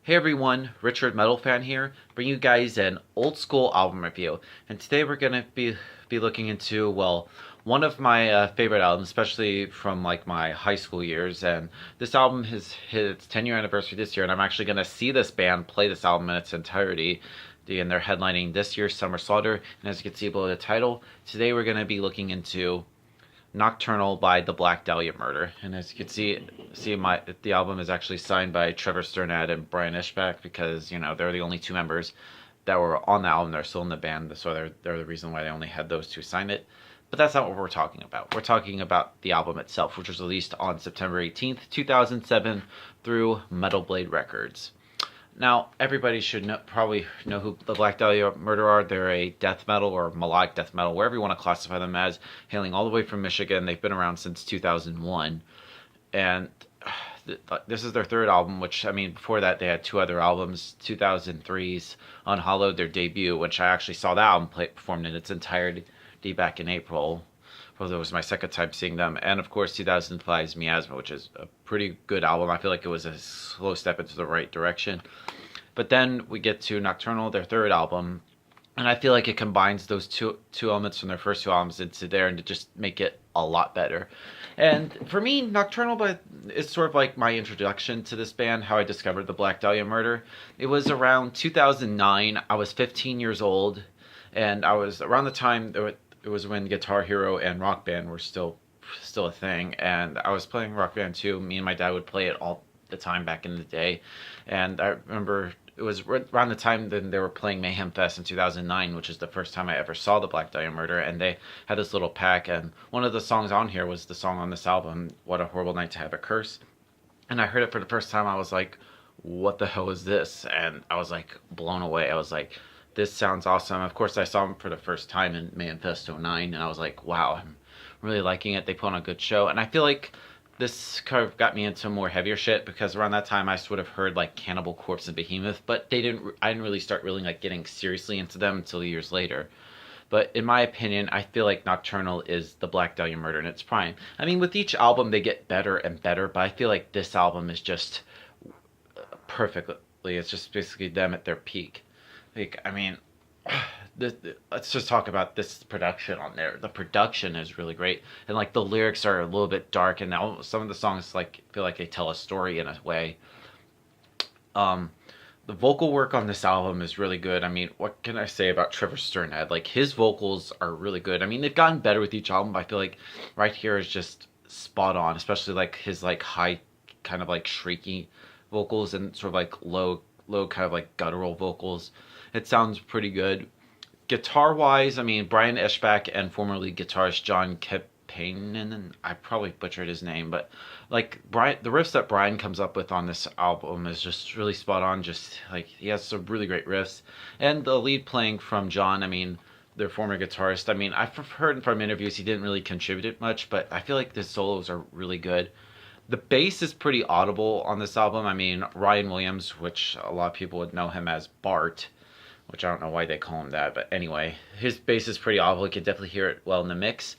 Hey everyone, Richard Metal Fan here, bringing you guys an old school album review. And today we're gonna be looking into, well, one of my favorite albums, especially from like my high school years. And this album has hit its 10-year anniversary this year, and I'm actually gonna see this band play this album in its entirety. And they're headlining this year's Summer Slaughter. And as you can see below the title, today we're gonna be looking into Nocturnal by the Black Dahlia Murder. And as you can see the album is actually signed by Trevor Sternad and Brian Ishbak, because they're the only two members that were on the album. They're still in the band, so they're the reason why they only had those two sign it. But that's not what we're talking about. We're talking about the album itself, which was released on September 18th, 2007 through Metal Blade Records. Now, everybody should probably know who the Black Dahlia Murder are. They're a death metal or melodic death metal, wherever you want to classify them as, hailing all the way from Michigan. They've been around since 2001. And this is their third album, which, before that they had two other albums. 2003's Unhallowed, their debut, which I actually saw that album performed in its entirety back in April. Well, that was my second time seeing them. And of course 2005's Miasma, which is a pretty good album. I feel like it was a slow step into the right direction. But then we get to Nocturnal, their third album, and I feel like it combines those two elements from their first two albums into there and to just make it a lot better. And for me, Nocturnal is sort of like my introduction to this band, how I discovered the Black Dahlia Murder. It was around 2009. I was 15 years old, and I was around the time it was when Guitar Hero and Rock Band were still a thing, and I was playing Rock Band too. Me and my dad would play it all the time back in the day, and I remember it was around the time that they were playing Mayhem Fest in 2009, which is the first time I ever saw the Black Dahlia Murder, and they had this little pack, and one of the songs on here was the song on this album, What a Horrible Night to Have a Curse. And I heard it for the first time. I was like, what the hell is this? And I was like blown away. I was like, this sounds awesome. Of course, I saw them for the first time in Mayhem Fest 09, and I was like, wow, I'm really liking it. They put on a good show, and I feel like this kind of got me into more heavier shit, because around that time I sort of heard like Cannibal Corpse and Behemoth, but I didn't really start really like getting seriously into them until years later. But in my opinion, I feel like Nocturnal is the Black Dahlia Murder in its prime. With each album they get better and better, but I feel like this album is just perfectly, it's just basically them at their peak. Let's just talk about this production on there. The production is really great, and like the lyrics are a little bit dark, and now some of the songs feel like they tell a story in a way. The vocal work on this album is really good. What can I say about Trevor Sternad? Like, his vocals are really good. They've gotten better with each album, but I feel like right here is just spot on, especially like his like high kind of like shrieky vocals and sort of like low kind of like guttural vocals. It sounds pretty good. Guitar wise, Brian Eschbach and formerly guitarist John Kepanen, I probably butchered his name, but like the riffs that Brian comes up with on this album is just really spot on. Just like, he has some really great riffs, and the lead playing from John, their former guitarist. I've heard from interviews he didn't really contribute much, but I feel like the solos are really good. The bass is pretty audible on this album. Ryan Williams, which a lot of people would know him as Bart, which I don't know why they call him that, but anyway, his bass is pretty audible. You can definitely hear it well in the mix.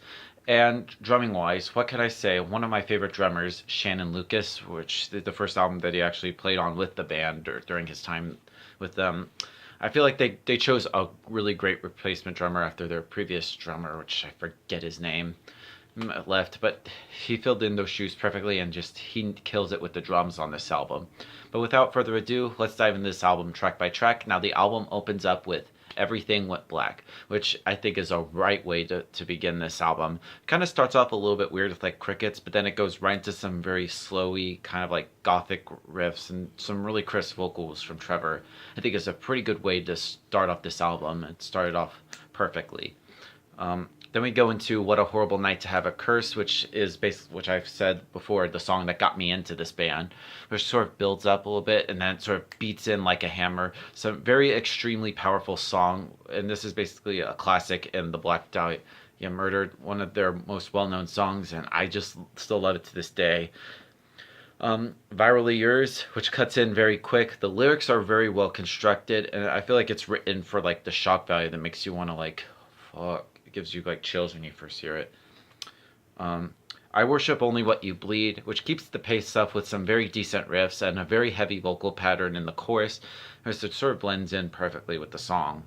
And drumming wise, what can I say? One of my favorite drummers, Shannon Lucas, which is the first album that he actually played on with the band or during his time with them. I feel like they chose a really great replacement drummer after their previous drummer, which I forget his name, left, but he filled in those shoes perfectly, and just he kills it with the drums on this album. But without further ado, let's dive into this album track by track. Now, the album opens up with Everything Went Black, which I think is a right way to begin this album. Kind of starts off a little bit weird with like crickets, but then it goes right into some very slowy kind of like gothic riffs and some really crisp vocals from Trevor. I think it's a pretty good way to start off this album, and started off perfectly. Then we go into What a Horrible Night to Have a Curse, which is basically, which I've said before, the song that got me into this band, which sort of builds up a little bit and then sort of beats in like a hammer. Some very extremely powerful song, and this is basically a classic in the Black Dahlia Murder, one of their most well-known songs, and I just still love it to this day. Virally Yours, which cuts in very quick. The lyrics are very well constructed, and I feel like it's written for like the shock value that makes you want to like, fuck. It gives you like chills when you first hear it. I Worship Only What You Bleed, which keeps the pace up with some very decent riffs and a very heavy vocal pattern in the chorus, as it sort of blends in perfectly with the song.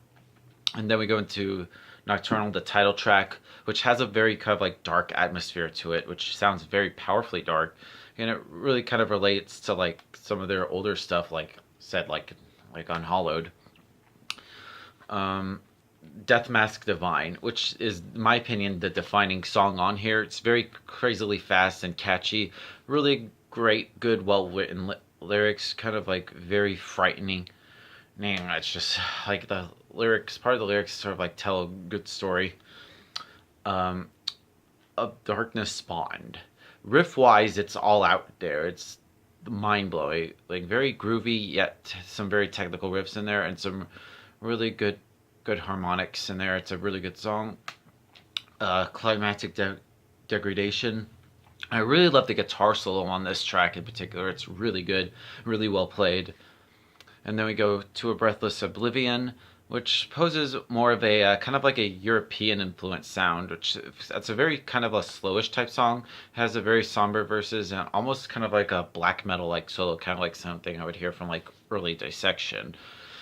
And then we go into Nocturnal, the title track, which has a very kind of like dark atmosphere to it, which sounds very powerfully dark, and it really kind of relates to like some of their older stuff, like said like Unhallowed. Um, Death Mask Divine, which is, in my opinion, the defining song on here. It's very crazily fast and catchy, really great, good, well written lyrics, kind of like very frightening. It's just like the lyrics, part of the lyrics sort of like tell a good story. Of Darkness Spawned. Riff wise, it's all out there. It's mind blowing, like very groovy, yet some very technical riffs in there, and some really good harmonics in there. It's a really good song. Climactic Degradation. I really love the guitar solo on this track in particular. It's really good, really well played. And then we go to A Breathless Oblivion, which poses more of a kind of like a European influenced sound, which that's a very kind of a slowish type song. It has a very somber verses and almost kind of like a black metal like solo, kind of like something I would hear from like early Dissection,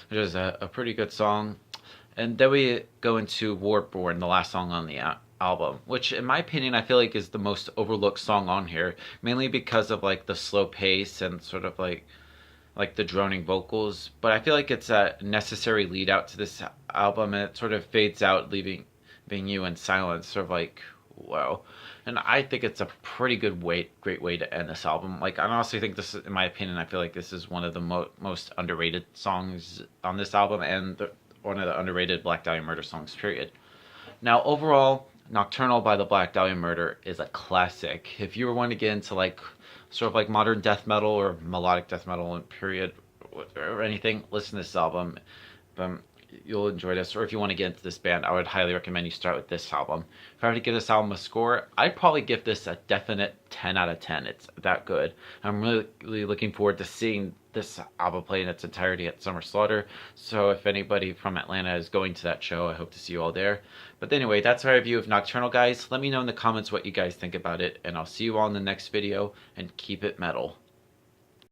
which is a pretty good song. And then we go into Warborn, the last song on the album, which in my opinion I feel like is the most overlooked song on here, mainly because of like the slow pace and sort of like the droning vocals, but I feel like it's a necessary lead out to this album, and it sort of fades out, leaving you in silence, sort of like, whoa. And I think it's a pretty great way to end this album. Like, I honestly think this, in my opinion, I feel like this is one of the most underrated songs on this album, and one of the underrated Black Dahlia Murder songs, period. Now, overall, Nocturnal by the Black Dahlia Murder is a classic. If you were wanting to get into like sort of like modern death metal or melodic death metal and period or anything, listen to this album. You'll enjoy this. Or if you want to get into this band, I would highly recommend you start with this album. If I were to give this album a score, I'd probably give this a definite 10 out of 10. It's that good. I'm really looking forward to seeing this album play in its entirety at Summer Slaughter. So if anybody from Atlanta is going to that show, I hope to see you all there. But anyway, that's our review of Nocturnal, guys. Let me know in the comments what you guys think about it, and I'll see you all in the next video, and keep it metal.